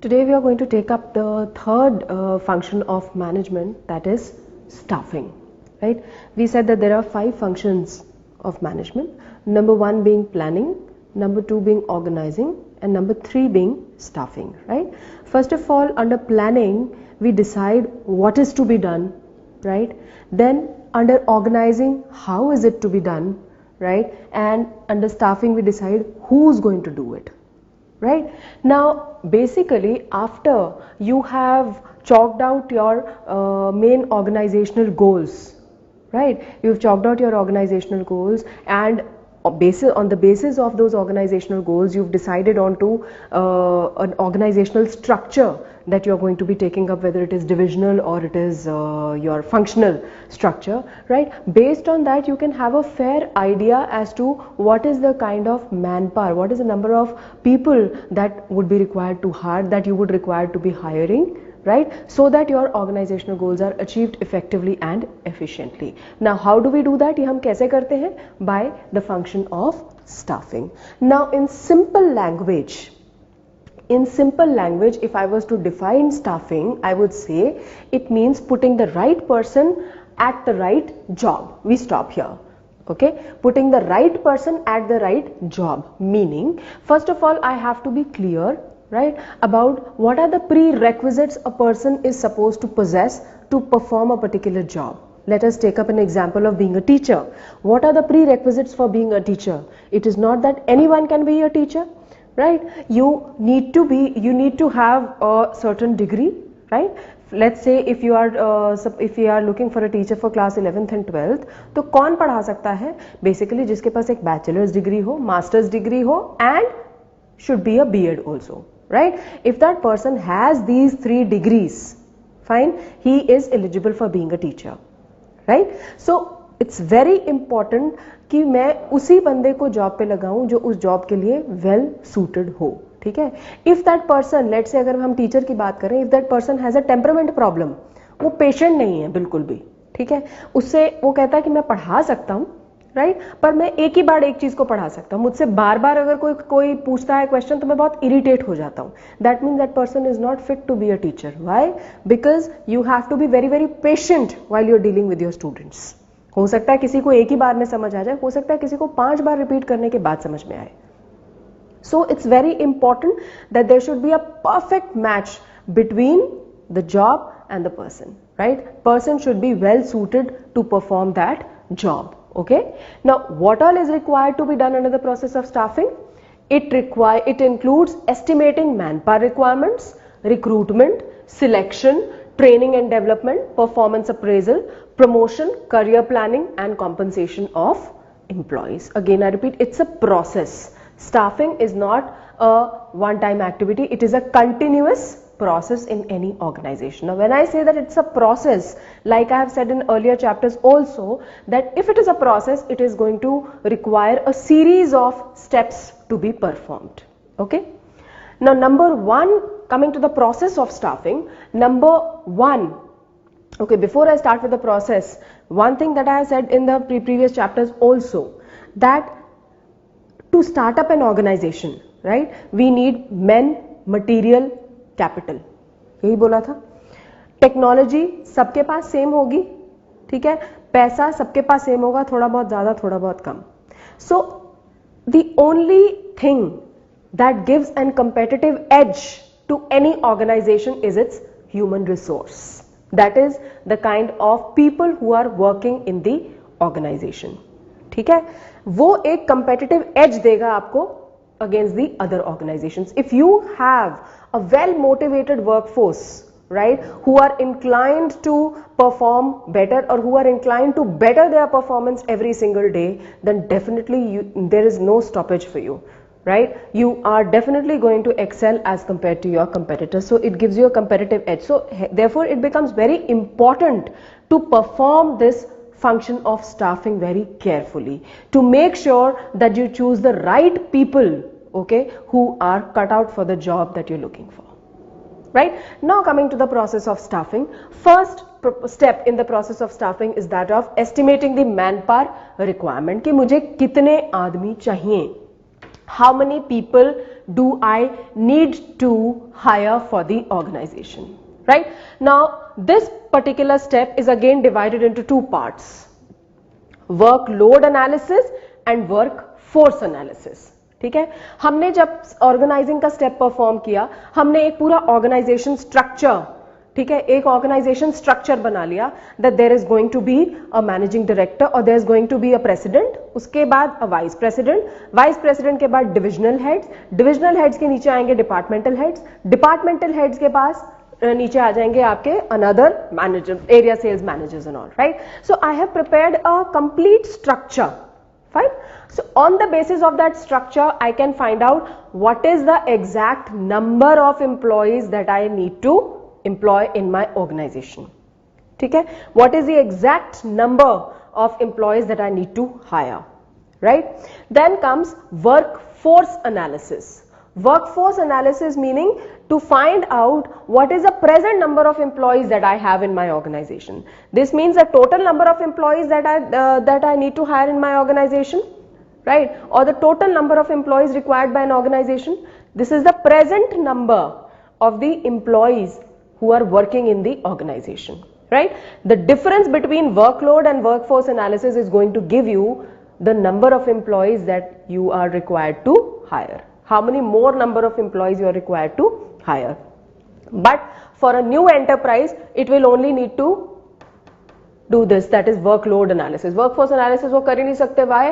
Today we are going to take up the third function of management, that is staffing. Right? We said that there are 5 functions of management. Number 1 being planning, number 2 being organizing, and number 3 being staffing. Right? First of all, under planning, we decide what is to be done. Right? Then under organizing, how is it to be done. Right? And under staffing, we decide who's going to do it. Right? Now, basically, after you have chalked out your main organizational goals, right? You've chalked out your organizational goals, and on the basis of those organizational goals, you've decided onto an organizational structure that you're going to be taking up, whether it is divisional or it is your functional structure, right? Based on that, you can have a fair idea as to what is the kind of manpower, what is the number of people that would be required to hire, that you would require to be hiring, right? So that your organizational goals are achieved effectively and efficiently. Now, how do we do that? ये हम कैसे करते हैं? By the function of staffing. Now, in simple language, if I was to define staffing, I would say it means putting the right person at the right job. We stop here. Okay, putting the right person at the right job, meaning first of all I have to be clear, right, about what are the prerequisites a person is supposed to possess to perform a particular job. Let us take up an example of being a teacher. What are the prerequisites for being a teacher? It is not that anyone can be a teacher, right? You need to have a certain degree, right? Let's say if you are looking for a teacher for class 11th and 12th, तो कौन पढ़ा सकता है? Basically जिसके पास एक bachelor's degree हो, master's degree हो, and should be a B.Ed also, right? If that person has these 3 degrees, fine, he is eligible for being a teacher, right? So it's very important कि मैं उसी बंदे को job पे लगाऊं जो उस जॉब के लिए वेल सूटेड हो. ठीक है? If that person, let's say अगर हम टीचर की बात करें, if that person has a temperament problem, वो पेशेंट नहीं है बिल्कुल भी, ठीक है, उससे वो कहता है कि मैं पढ़ा सकता हूं, राइट, पर मैं एक ही बार एक चीज को पढ़ा सकता हूं, मुझसे बार बार अगर कोई पूछता है क्वेश्चन तो मैं बहुत इरिटेट हो जाता हूं. That means that person is not fit to be a teacher. Why? Because you have to be very very patient while you are dealing with your students. हो सकता है किसी को एक ही बार में समझ आ जाए, हो सकता है किसी को 5 बार रिपीट करने के बाद समझ में आए. So it's very important that there should be a perfect match between the job and the person, right? Person should be well suited to perform that job. Okay? Now, what all is required to be done under the process of staffing? It includes estimating manpower requirements, recruitment, selection, training and development, performance appraisal, promotion, career planning, and compensation of employees. Again, I repeat, it's a process. Staffing is not a one-time activity, it is a continuous process in any organization. Now, when I say that it's a process, like I have said in earlier chapters also, that if it is a process, it is going to require a series of steps to be performed. Okay? Now, number 1, coming to the process of staffing, number 1, okay, before I start with the process, one thing that I have said in the previous chapters also, that to start up an organization, right, we need men, material, capital. यही बोला था. Technology सबके पास same होगी, ठीक है, पैसा सबके पास same होगा, थोड़ा बहुत ज्यादा थोड़ा बहुत कम. So the only thing that gives an competitive edge to any organization is its human resource. That is the kind of people who are working in the organization. ठीक है, वो एक competitive edge देगा आपको against the other organizations. If you have a well motivated workforce, right, who are inclined to perform better or who are inclined to better their performance every single day, then definitely there is no stoppage for you, right? You are definitely going to excel as compared to your competitors. So it gives you a competitive edge. So therefore it becomes very important to perform this function of staffing very carefully, to make sure that you choose the right people, okay, who are cut out for the job that you're looking for. Right? Now coming to the process of staffing, first step in the process of staffing is that of estimating the manpower requirement, कि मुझे कितने आदमी चाहिए, how many people do I need to hire for the organization, right? Now, this particular step is again divided into two parts, workload analysis and workforce analysis. ठीक है, हमने जब organising का स्टेप परफॉर्म किया, हमने एक पूरा ऑर्गेनाइजेशन स्ट्रक्चर, ठीक है, एक ऑर्गेनाइजेशन स्ट्रक्चर बना लिया that there is going to be a managing director और there is going to be a president, उसके बाद अ वाइस प्रेसिडेंट के बाद डिविजनल हेड्स के नीचे आएंगे डिपार्टमेंटल हेड्स के पास नीचे आ जाएंगे आपके another manager, area sales managers and all, right? So I have prepared a complete structure. Fine. So on the basis of that structure, I can find out what is the exact number of employees that I need to employ in my organization. ठीक है? What is the exact number of employees that I need to hire, right? Then comes workforce analysis. Workforce analysis meaning to find out what is the present number of employees that I have in my organization. This means the total number of employees that I need to hire in my organization, right? Or the total number of employees required by an organization. This is the present number of the employees who are working in the organization, right? The difference between workload and workforce analysis is going to give you the number of employees that you are required to hire. How many more number of employees you are required to hire. But for a new enterprise, it will only need to do this, that is workload analysis. Workforce analysis वो कर ही नहीं सकते, why?